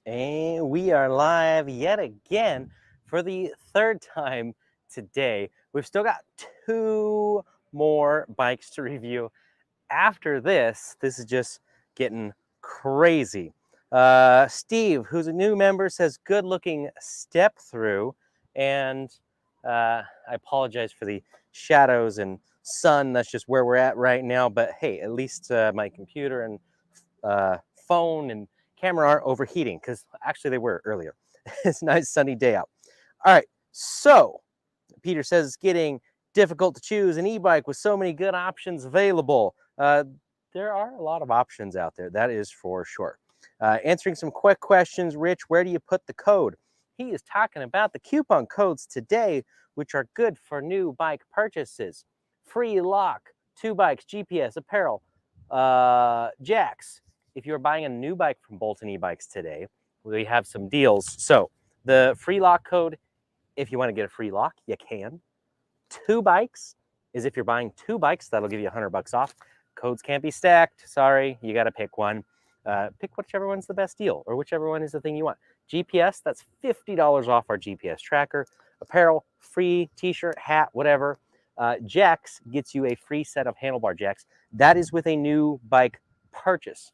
And we are live yet again for the third time today. We've still got two more bikes to review. After this is just getting crazy. Steve, who's a new member, says good looking step through. And I apologize for the shadows and sun. That's just where we're at right now. But hey, at least my computer and phone and camera aren't overheating, because actually they were earlier. It's a nice sunny day out. All right, so Peter says it's getting difficult to choose an e-bike with so many good options available. There are a lot of options out there, that is for sure. Answering some quick questions. Rich, where do you put the code? He is talking about the coupon codes today, which are good for new bike purchases. Free lock, 2 bikes, GPS, apparel, jacks. If you're buying a new bike from Bolton Ebikes today, we have some deals. So the free lock code, if you want to get a free lock, you can. 2 bikes is if you're buying 2 bikes, that'll give you $100 off. Codes can't be stacked. Sorry, you got to pick one. Pick whichever one's the best deal, or whichever one is the thing you want. GPS, that's $50 off our GPS tracker. Apparel, free t-shirt, hat, whatever. Jacks gets you a free set of handlebar jacks. That is with a new bike purchase.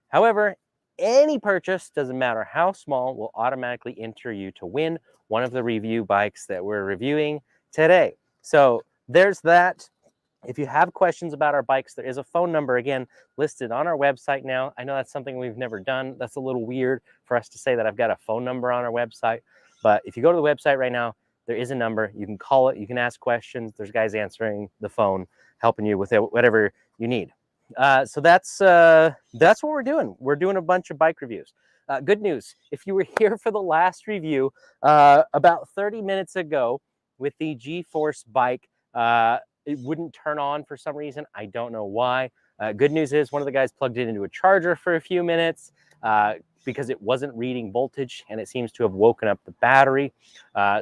However, any purchase, doesn't matter how small, will automatically enter you to win one of the review bikes that we're reviewing today. So there's that. If you have questions about our bikes, there is a phone number, again, listed on our website now. I know that's something we've never done. That's a little weird for us to say that I've got a phone number on our website. But if you go to the website right now, there is a number. You can call it. You can ask questions. There's guys answering the phone, helping you with whatever you need. So that's what we're doing. We're doing a bunch of bike reviews. Good news, if you were here for the last review about 30 minutes ago with the G-Force bike, it wouldn't turn on for some reason. I don't know why. Good news is one of the guys plugged it into a charger for a few minutes because it wasn't reading voltage, and it seems to have woken up the battery.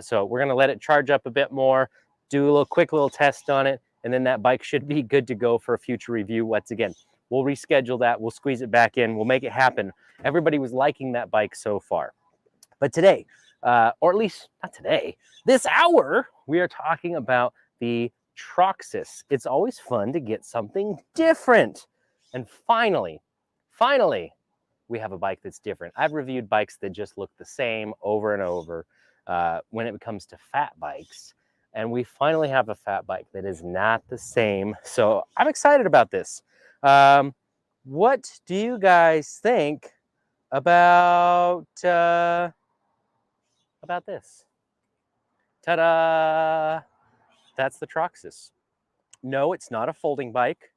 So we're going to let it charge up a bit more, do a quick little test on it, and then that bike should be good to go for a future review. Once again, we'll reschedule that. We'll squeeze it back in. We'll make it happen. Everybody was liking that bike so far. But today, or at least not today, this hour, we are talking about the Troxus. It's always fun to get something different. And finally, we have a bike that's different. I've reviewed bikes that just look the same over and over when it comes to fat bikes. And we finally have a fat bike that is not the same. So I'm excited about this. What do you guys think about this? Ta-da! That's the Troxus. No, it's not a folding bike.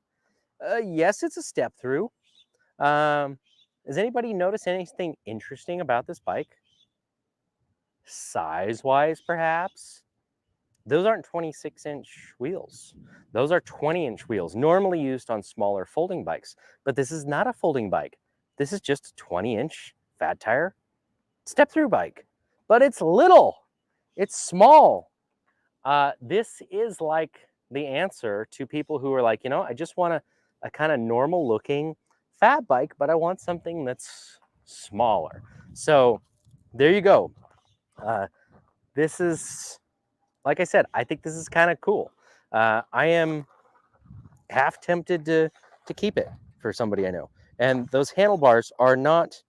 Yes, it's a step through. Has anybody noticed anything interesting about this bike? Size-wise, perhaps? Those aren't 26-inch wheels. Those are 20-inch wheels, normally used on smaller folding bikes. But this is not a folding bike. This is just a 20-inch fat tire step-through bike. But it's little. It's small. This is like the answer to people who are like, I just want a kind of normal-looking fat bike, but I want something that's smaller. So there you go. This is... Like I said, I think this is kind of cool. I am half tempted to keep it for somebody I know. And those handlebars are not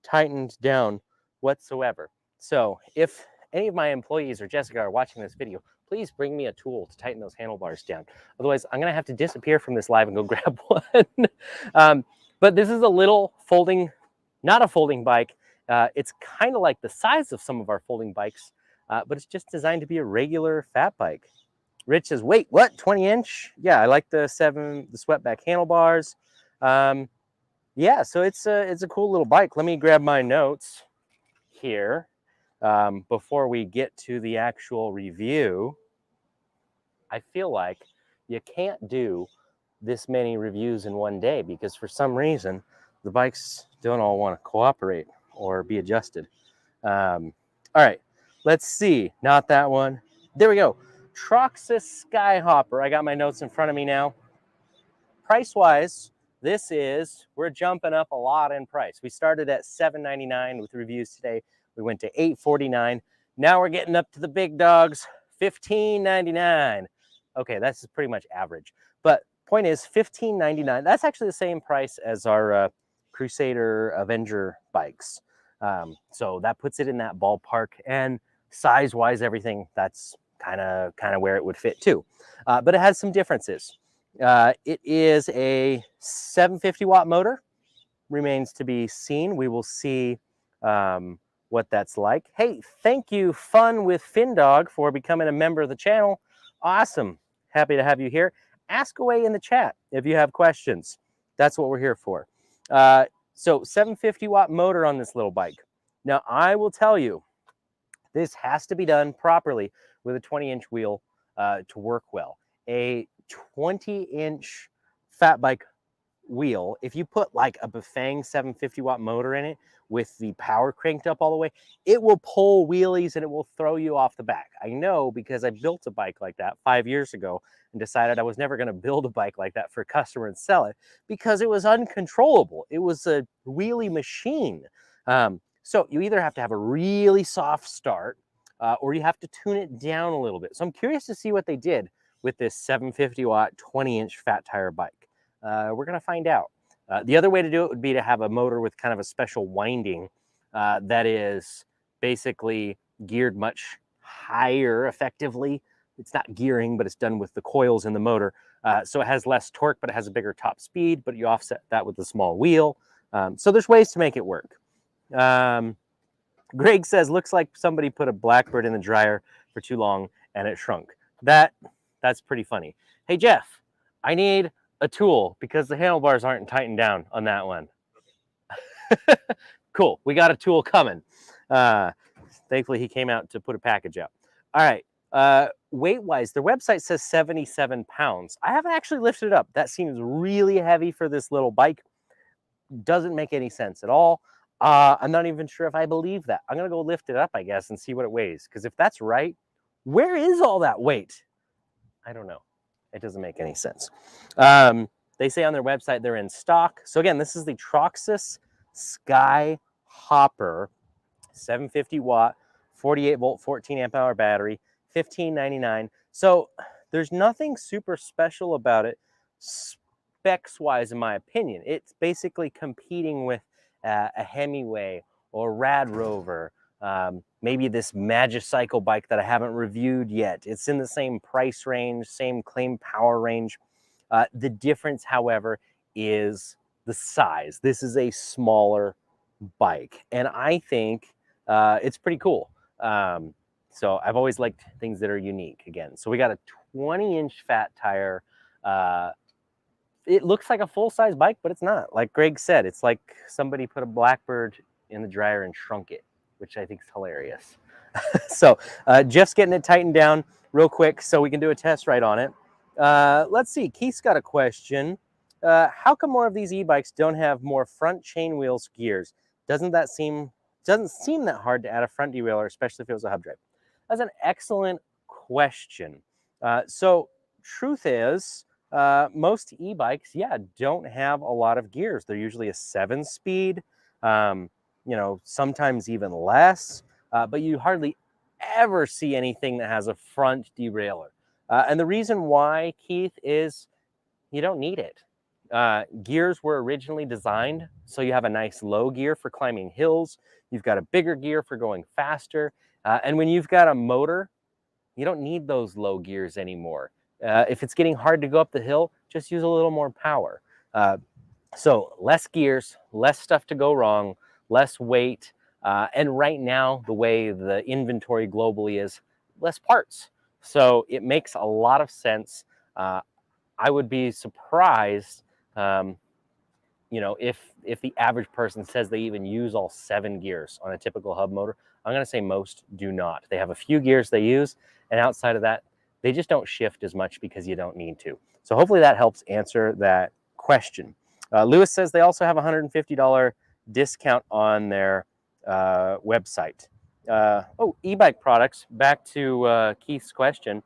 tightened down whatsoever. So if any of my employees or Jessica are watching this video, please bring me a tool to tighten those handlebars down. Otherwise, I'm going to have to disappear from this live and go grab one. But this is a little folding, not a folding bike. It's kind of like the size of some of our folding bikes. But it's just designed to be a regular fat bike. Rich says, wait, what, 20-inch? Yeah, I like the swept-back handlebars. Yeah, so it's a cool little bike. Let me grab my notes here before we get to the actual review. I feel like you can't do this many reviews in one day because for some reason, the bikes don't all want to cooperate or be adjusted. All right. Let's see. Not that one. There we go. Troxus Skyhopper. I got my notes in front of me now. Price-wise, we're jumping up a lot in price. We started at $7.99 with reviews today. We went to $8.49. Now we're getting up to the big dogs, $15.99. Okay, that's pretty much average. But point is, $15.99, that's actually the same price as our Crusader Avenger bikes. So that puts it in that ballpark, and size-wise, everything, that's kind of where it would fit too. But it has some differences. It is a 750 watt motor. Remains to be seen. We will see what that's like. Hey, thank you, Fun with FinDog, for becoming a member of the channel. Awesome. Happy to have you here. Ask away in the chat if you have questions. That's what we're here for. So 750 watt motor on this little bike. Now, I will tell you, this has to be done properly with a 20-inch wheel to work well. A 20-inch fat bike wheel, if you put like a Bafang 750 watt motor in it with the power cranked up all the way, it will pull wheelies and it will throw you off the back. I know, because I built a bike like that 5 years ago and decided I was never going to build a bike like that for a customer and sell it because it was uncontrollable. It was a wheelie machine. So you either have to have a really soft start or you have to tune it down a little bit. So I'm curious to see what they did with this 750 watt 20-inch fat tire bike. We're going to find out. The other way to do it would be to have a motor with kind of a special winding that is basically geared much higher effectively. It's not gearing, but it's done with the coils in the motor. So it has less torque, but it has a bigger top speed, but you offset that with a small wheel. So there's ways to make it work. Greg says, looks like somebody put a Blackbird in the dryer for too long and it shrunk. That's pretty funny. Hey, Jeff, I need a tool because the handlebars aren't tightened down on that one. Cool, we got a tool coming. Thankfully, he came out to put a package out. All right, weight-wise, their website says 77 pounds. I haven't actually lifted it up. That seems really heavy for this little bike. Doesn't make any sense at all. I'm not even sure if I believe that. I'm gonna go lift it up, I guess, and see what it weighs. Because if that's right, where is all that weight? I don't know. It doesn't make any sense. They say on their website they're in stock. So again, this is the Troxus Sky Hopper, 750 watt, 48 volt, 14 amp hour battery, $15.99. So there's nothing super special about it specs wise, in my opinion. It's basically competing with a Hemiway or Rad Rover, maybe this Magicycle bike that I haven't reviewed yet. It's in the same price range, same claim power range. The difference, however, is the size. This is a smaller bike, and I think it's pretty cool. So I've always liked things that are unique again. So we got a 20-inch fat tire. It looks like a full-size bike, but it's not. Like Greg said, it's like somebody put a Blackbird in the dryer and shrunk it, which I think is hilarious. So Jeff's getting it tightened down real quick so we can do a test ride on it. Let's see, Keith's got a question. How come more of these e-bikes don't have more front chain wheels gears? Doesn't seem that hard to add a front derailleur, especially if it was a hub drive? That's an excellent question. So truth is, most e-bikes, don't have a lot of gears. They're usually a 7-speed, sometimes even less, but you hardly ever see anything that has a front derailleur. And the reason why, Keith, is you don't need it. Gears were originally designed so you have a nice low gear for climbing hills. You've got a bigger gear for going faster. And when you've got a motor, you don't need those low gears anymore. If it's getting hard to go up the hill, just use a little more power. So less gears, less stuff to go wrong, less weight. And right now, the way the inventory globally is, less parts. So it makes a lot of sense. I would be surprised, if the average person says they even use all 7 gears on a typical hub motor. I'm going to say most do not. They have a few gears they use, and outside of that, they just don't shift as much because you don't need to. So hopefully that helps answer that question. Lewis says they also have a $150 discount on their website. E-bike products, back to Keith's question.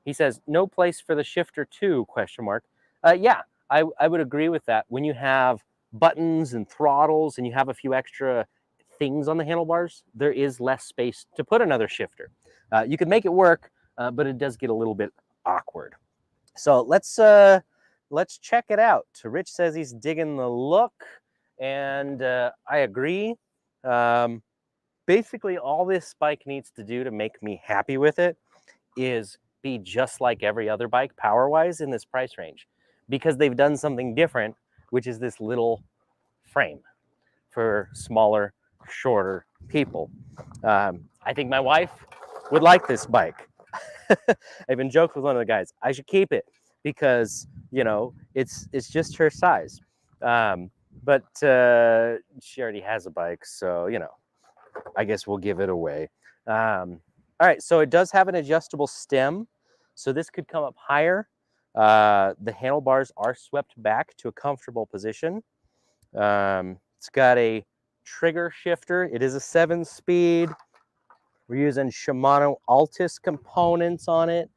He says, no place for the Shifter 2, question mark. Yeah, I would agree with that. When you have buttons and throttles and you have a few extra things on the handlebars, there is less space to put another shifter. You can make it work, but it does get a little bit awkward. So let's check it out. Rich says he's digging the look, and I agree. Basically, all this bike needs to do to make me happy with it is be just like every other bike power-wise in this price range, because they've done something different, which is this little frame for smaller, shorter people. I think my wife would like this bike. I even joked with one of the guys, I should keep it because, you know, it's just her size. But she already has a bike, so, you know, I guess we'll give it away. All right, so it does have an adjustable stem, so this could come up higher. The handlebars are swept back to a comfortable position. It's got a trigger shifter. It is a 7-speed. We're using Shimano Altus components on it.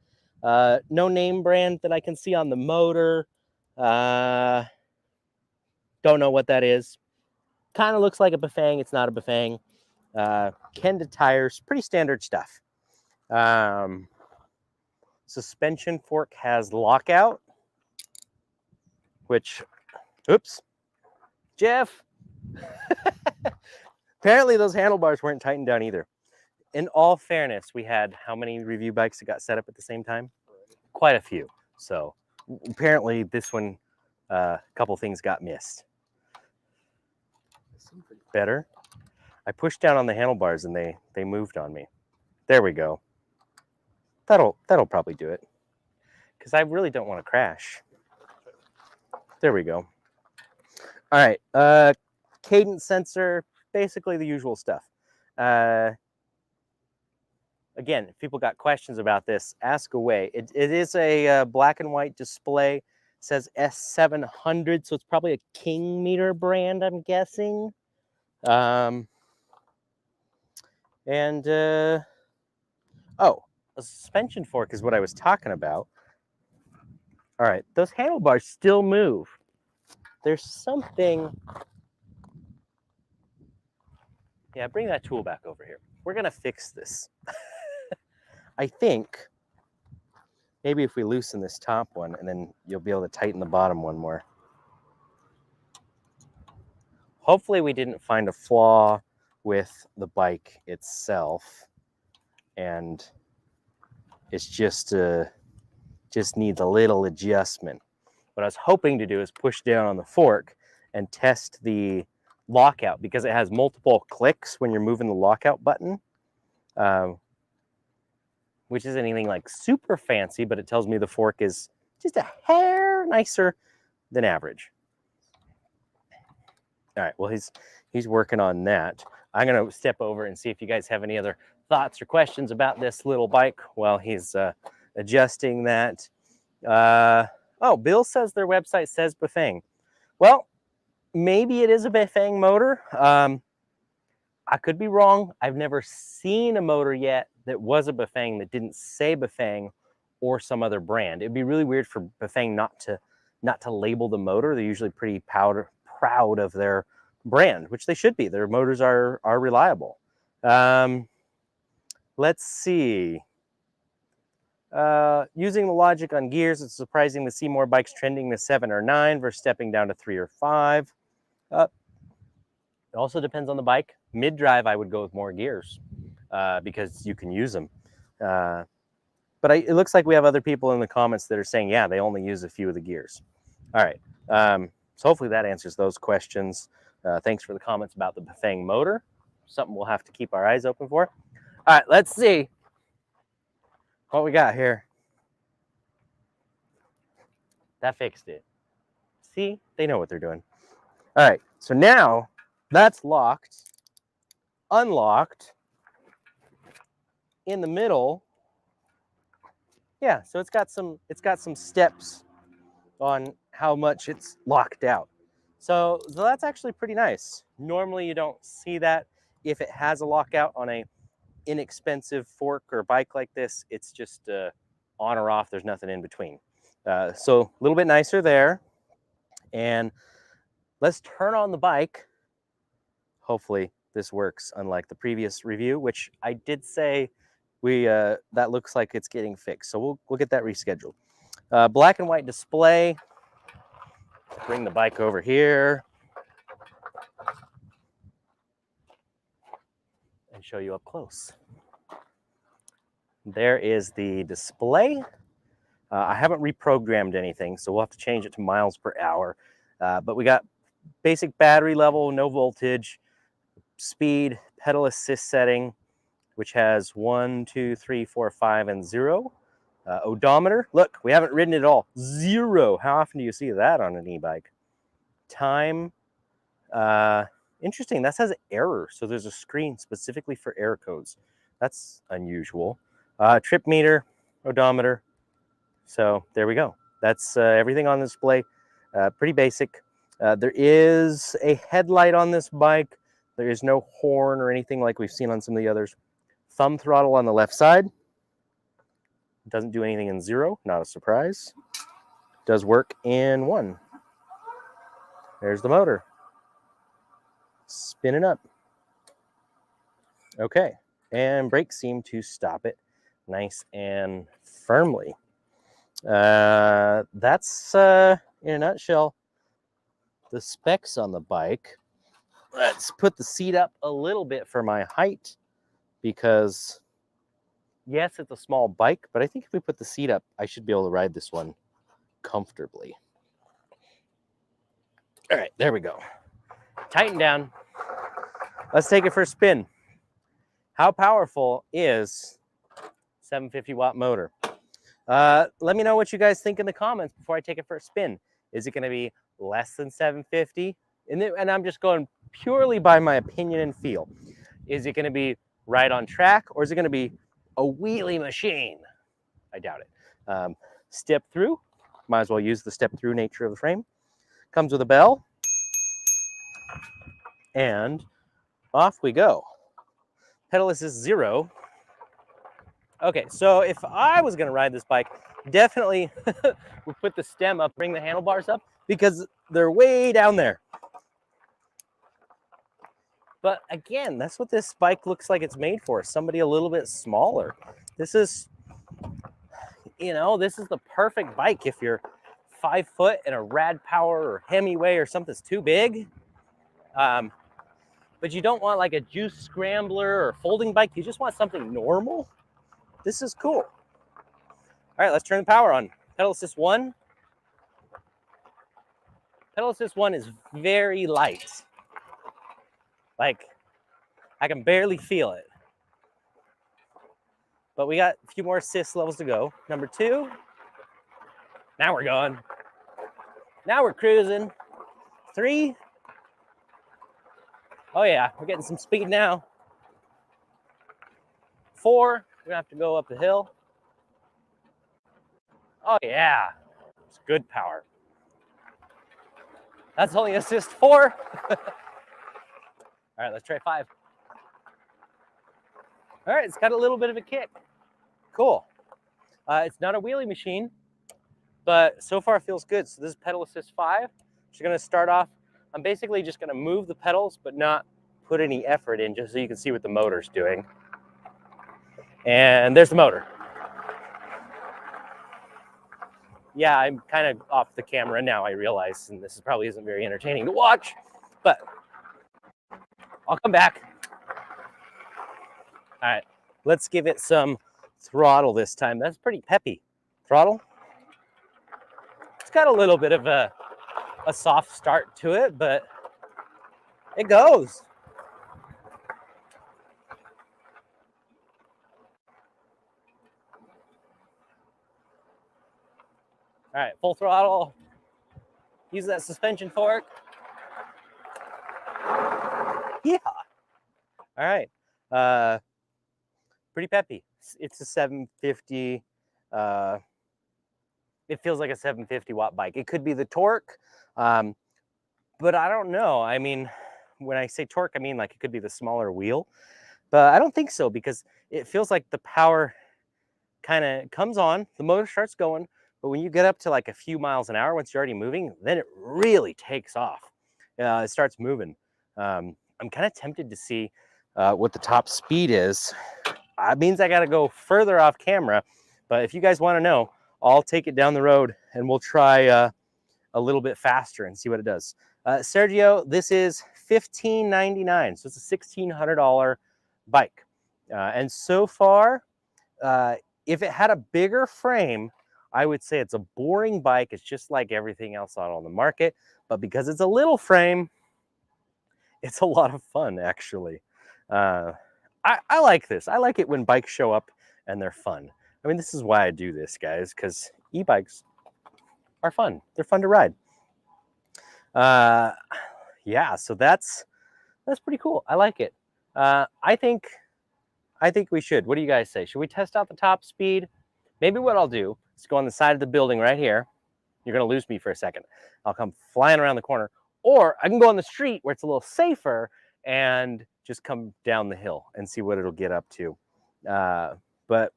No name brand that I can see on the motor. Don't know what that is. Kind of looks like a Bafang. It's not a Bafang. Kenda tires, pretty standard stuff. Suspension fork has lockout, which, oops, Jeff. Apparently those handlebars weren't tightened down either. In all fairness, we had how many review bikes that got set up at the same time? Quite a few. So apparently this one, a couple things got missed. Better. I pushed down on the handlebars and they moved on me. There we go. That'll probably do it, because I really don't want to crash. There we go. All right. Cadence sensor, basically the usual stuff. Again, if people got questions about this, ask away. It is a black and white display. It says S700, so it's probably a King meter brand, I'm guessing. Oh, a suspension fork is what I was talking about. All right, those handlebars still move. There's something. Yeah, bring that tool back over here. We're gonna fix this. I think maybe if we loosen this top one, and then you'll be able to tighten the bottom one more. Hopefully we didn't find a flaw with the bike itself, and it's just needs a little adjustment. What I was hoping to do is push down on the fork and test the lockout, because it has multiple clicks when you're moving the lockout button, which isn't anything like super fancy, but it tells me the fork is just a hair nicer than average. All right, well, he's working on that. I'm gonna step over and see if you guys have any other thoughts or questions about this little bike while he's adjusting that. Oh, Bill says their website says Bafang. Well, maybe it is a Bafang motor. I could be wrong. I've never seen a motor yet that was a Bafang that didn't say Bafang or some other brand. It'd be really weird for Bafang not to label the motor. They're usually pretty proud of their brand, which they should be. Their motors are reliable. Let's see. Using the logic on gears, it's surprising to see more bikes trending to 7 or 9 versus stepping down to 3 or 5. It also depends on the bike. Mid-drive, I would go with more gears because you can use them. But it looks like we have other people in the comments that are saying, yeah, they only use a few of the gears. All right. So hopefully that answers those questions. Thanks for the comments about the Bafang motor. Something we'll have to keep our eyes open for. All right, let's see what we got here. That fixed it. See, they know what they're doing. All right, so now that's locked, unlocked. In the middle, yeah, so it's got some steps on how much it's locked out. So that's actually pretty nice. Normally you don't see that. If it has a lockout on a inexpensive fork or bike like this, it's just on or off. There's nothing in between. So a little bit nicer there. And let's turn on the bike. Hopefully this works, unlike the previous review, which I did say that looks like it's getting fixed. So we'll get that rescheduled. Black and white display. Bring the bike over here and show you up close. There is the display. I haven't reprogrammed anything, so we'll have to change it to miles per hour. But we got basic battery level, no voltage, speed, pedal assist setting, which has 1, 2, 3, 4, 5, and 0. Odometer, look, we haven't ridden it at all. 0. How often do you see that on an e-bike? Time, interesting, that says error. So there's a screen specifically for error codes. That's unusual. Trip meter, odometer. So there we go. That's everything on display. Pretty basic. There is a headlight on this bike. There is no horn or anything like we've seen on some of the others. Thumb throttle on the left side. Doesn't do anything in 0, not a surprise. Does work in 1. There's the motor. Spinning up. Okay, and brakes seem to stop it nice and firmly. That's, in a nutshell, the specs on the bike. Let's put the seat up a little bit for my height, because yes, it's a small bike, but I think if we put the seat up, I should be able to ride this one comfortably. All right, there we go. Tighten down. Let's take it for a spin. How powerful is 750 watt motor? Let me know what you guys think in the comments before I take it for a spin. Is it going to be less than 750? And I'm just going purely by my opinion and feel. Is it going to be right on track, or is it going to be a wheelie machine? I doubt it. Step through. Might as well use the step through nature of the frame. Comes with a bell. And off we go. Pedal assist 0. Okay, so if I was going to ride this bike, definitely would put the stem up, bring the handlebars up, because they're way down there. But again, that's what this bike looks like it's made for, somebody a little bit smaller. This is, this is the perfect bike if you're 5 foot and a Rad Power or Hemiway or something's too big. But you don't want like a juice scrambler or folding bike. You just want something normal. This is cool. All right, let's turn the power on. Pedal assist 1. Pedal assist 1 is very light. Like, I can barely feel it. But we got a few more assist levels to go. Number 2. Now we're going. Now we're cruising. 3. Oh yeah, we're getting some speed now. 4. We're gonna have to go up the hill. Oh yeah, it's good power. That's only assist 4. All right, let's try 5. All right, it's got a little bit of a kick. Cool. It's not a wheelie machine, but so far it feels good. So this is pedal assist 5. Just gonna start off. I'm basically just gonna move the pedals, but not put any effort in, just so you can see what the motor's doing. And there's the motor. Yeah, I'm kind of off the camera now, I realize, and this probably isn't very entertaining to watch, but I'll come back. All right, let's give it some throttle this time. That's pretty peppy. Throttle. It's got a little bit of a soft start to it, but it goes. All right, full throttle. Use that suspension fork. Yeah. All right. Pretty peppy. It's a 750. It feels like a 750 watt bike. It could be the torque, but I don't know. I mean, when I say torque, I mean like it could be the smaller wheel, but I don't think so, because it feels like the power kind of comes on, the motor starts going, but when you get up to like a few miles an hour, once you're already moving, then it really takes off. It starts moving. I'm kind of tempted to see what the top speed is. It means I got to go further off camera, but if you guys want to know, I'll take it down the road and we'll try a little bit faster and see what it does. Sergio, this is $15.99, so it's a $1,600 bike. And so far, if it had a bigger frame, I would say it's a boring bike. It's just like everything else on the market, but because it's a little frame, it's a lot of fun, actually. I like this. I like it when bikes show up and they're fun. I mean, this is why I do this, guys, because e-bikes are fun. They're fun to ride. Yeah, so that's pretty cool. I like it. I think we should. What do you guys say? Should we test out the top speed? Maybe what I'll do is go on the side of the building right here. You're going to lose me for a second. I'll come flying around the corner. Or I can go on the street where it's a little safer and just come down the hill and see what it'll get up to. But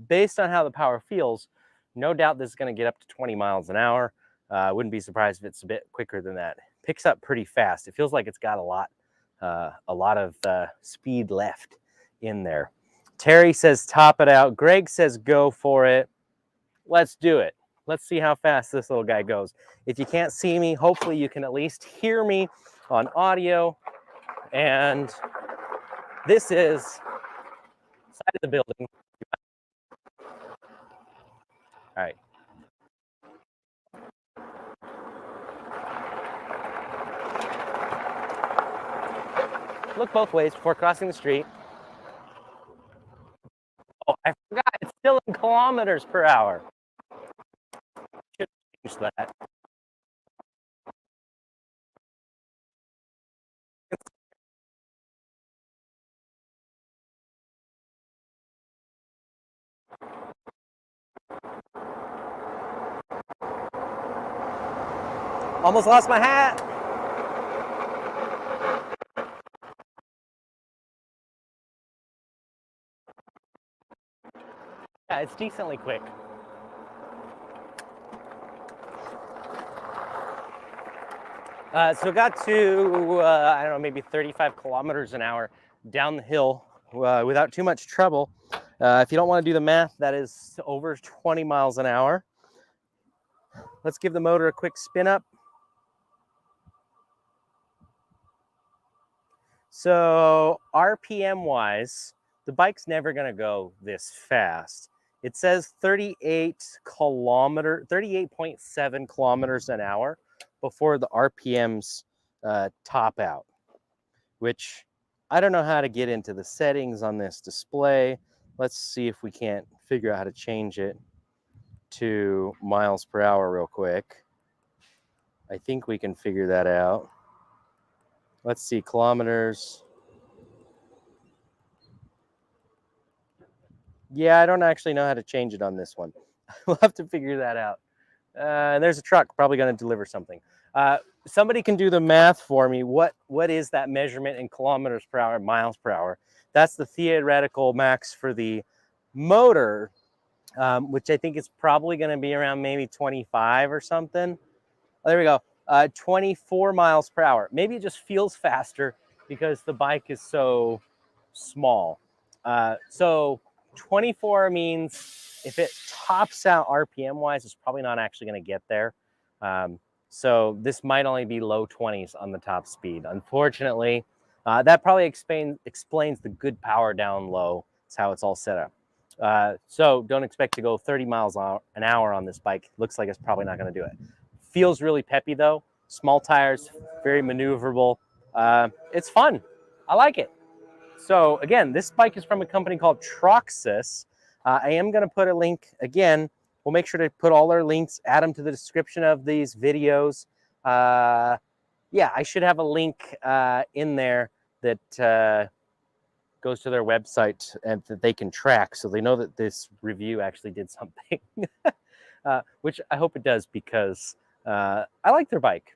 based on how the power feels, no doubt this is going to get up to 20 miles an hour. I wouldn't be surprised if it's a bit quicker than that. Picks up pretty fast. It feels like it's got a lot of speed left in there. Terry says top it out. Greg says go for it. Let's do it. Let's see how fast this little guy goes. If you can't see me, hopefully you can at least hear me on audio. And this is side of the building. All right. Look both ways before crossing the street. Oh, I forgot, it's still in kilometers per hour. Should change that. Almost lost my hat. Yeah, it's decently quick. So got to, I don't know, maybe 35 kilometers an hour down the hill without too much trouble. If you don't want to do the math, that is over 20 miles an hour. Let's give the motor a quick spin up. So RPM wise, the bike's never going to go this fast. It says 38.7 kilometers an hour before the RPMs top out, which I don't know how to get into the settings on this display. Let's see if we can't figure out how to change it to miles per hour real quick. I think we can figure that out. Let's see, kilometers. Yeah, I don't actually know how to change it on this one. We'll have to figure that out. And there's a truck probably going to deliver something. Somebody can do the math for me. What is that measurement in kilometers per hour, miles per hour? That's the theoretical max for the motor, which I think is probably going to be around maybe 25 or something. Oh, there we go. 24 miles per hour. Maybe it just feels faster because the bike is so small. So 24 means if it tops out RPM wise, it's probably not actually going to get there. So this might only be low 20s on the top speed. Unfortunately, that probably explains the good power down low. It's how it's all set up. So don't expect to go 30 miles an hour on this bike. Looks like it's probably not going to do it. Feels really peppy though. Small tires, very maneuverable. It's fun. I like it. So again, this bike is from a company called Troxus. I am going to put a link again. We'll make sure to put all our links, add them to the description of these videos. Yeah, I should have a link in there that goes to their website and that they can track so they know that this review actually did something, which I hope it does because I like their bike.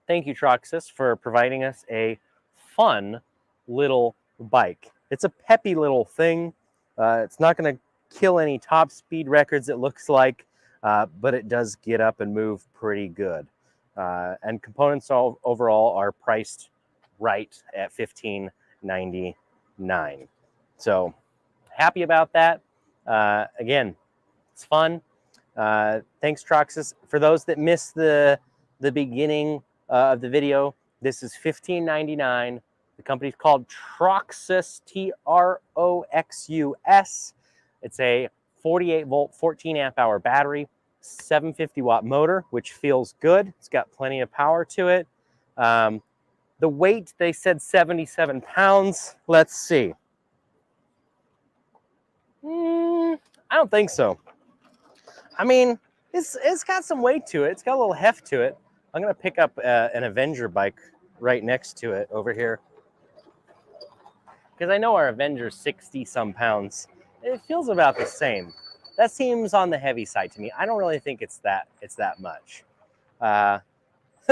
Thank you, Troxus, for providing us a fun little bike. It's a peppy little thing. It's not going to kill any top speed records, it looks like, but it does get up and move pretty good. And components overall are priced right at $15.99. So happy about that. Again, it's fun. Thanks, Troxus. For those that missed the beginning of the video, this is $15.99. The company's called Troxus, Troxus. It's a 48 volt, 14 amp hour battery, 750 watt motor, which feels good. It's got plenty of power to it. The weight, they said 77 pounds. Let's see. I don't think so. I mean, it's got some weight to it. It's got a little heft to it. I'm going to pick up an Avenger bike right next to it over here, because I know our Avenger's 60-some pounds. It feels about the same. That seems on the heavy side to me. I don't really think it's that much.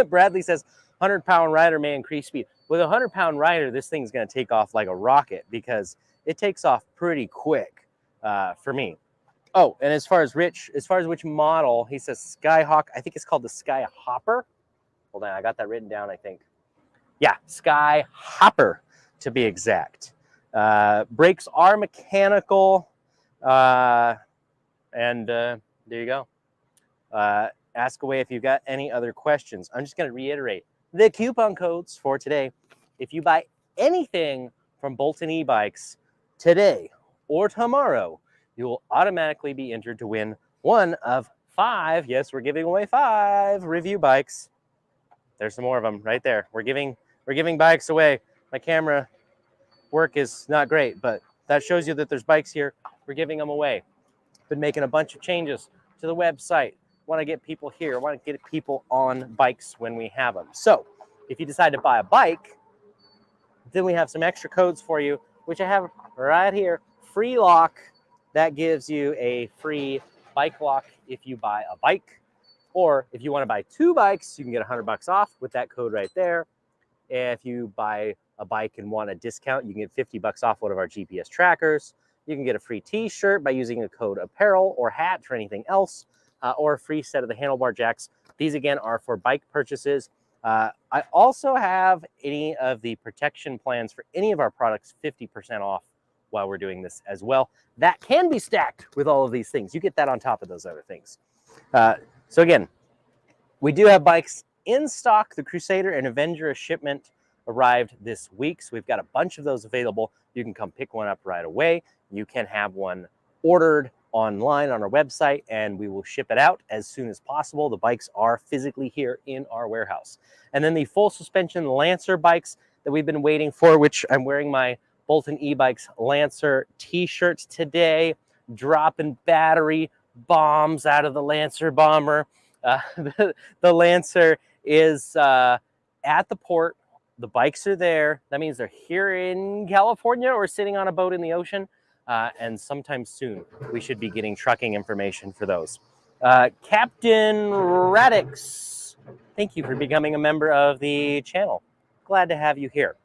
Bradley says, 100-pound rider may increase speed. With a 100-pound rider, this thing's going to take off like a rocket because it takes off pretty quick for me. Oh, and as far as which model, he says Skyhawk. I think it's called the Skyhopper. Hold on, I got that written down, I think. Yeah, Skyhopper to be exact. Brakes are mechanical. And there you go. Ask away if you've got any other questions. I'm just going to reiterate the coupon codes for today. If you buy anything from Bolton Ebikes today or tomorrow, you will automatically be entered to win one of 5. Yes, we're giving away 5 review bikes. There's some more of them right there. We're giving bikes away. My camera work is not great, but that shows you that there's bikes here. We're giving them away. Been making a bunch of changes to the website. Want to get people here. Want to get people on bikes when we have them. So if you decide to buy a bike, then we have some extra codes for you, which I have right here. Free lock. That gives you a free bike lock if you buy a bike. Or if you want to buy 2 bikes, you can get $100 off with that code right there. If you buy a bike and want a discount, you can get $50 off one of our GPS trackers. You can get a free t-shirt by using the code apparel or hat for anything else, or a free set of the handlebar jacks. These, again, are for bike purchases. I also have any of the protection plans for any of our products 50% off while we're doing this as well. That can be stacked with all of these things. You get that on top of those other things. So again, we do have bikes in stock. The Crusader and Avenger shipment arrived this week, so we've got a bunch of those available. You can come pick one up right away. You can have one ordered online on our website, and we will ship it out as soon as possible. The bikes are physically here in our warehouse. And then the full suspension Lancer bikes that we've been waiting for, which I'm wearing my Bolton Ebikes Lancer t-shirts today, dropping battery bombs out of the Lancer bomber. The Lancer is at the port. The bikes are there. That means they're here in California or sitting on a boat in the ocean. And sometime soon, we should be getting trucking information for those. Captain Radix, thank you for becoming a member of the channel. Glad to have you here.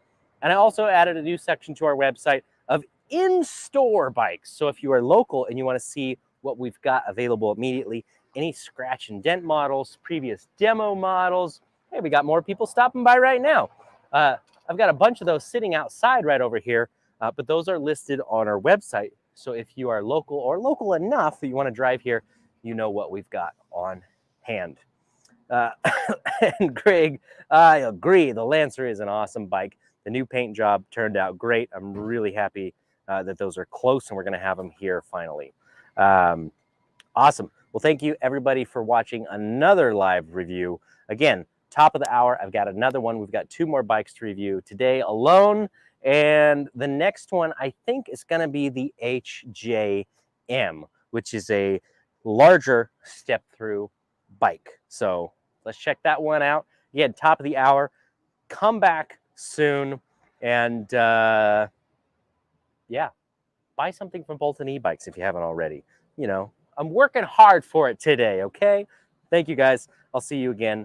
And I also added a new section to our website of in-store bikes. So if you are local and you want to see what we've got available immediately, any scratch and dent models, previous demo models. Hey, we got more people stopping by right now. I've got a bunch of those sitting outside right over here, but those are listed on our website. So if you are local or local enough that you want to drive here, you know what we've got on hand. And Greg, I agree. The Lancer is an awesome bike. The new paint job turned out great. I'm really happy that those are close and we're going to have them here finally. Awesome. Well, thank you everybody for watching another live review. Again, top of the hour, I've got another one. We've got 2 more bikes to review today alone. And the next one, I think, is going to be the HJM, which is a larger step-through bike. So let's check that one out. Again, top of the hour. Come back soon. And yeah, buy something from Bolton Ebikes if you haven't already. You know, I'm working hard for it today, okay? Thank you, guys. I'll see you again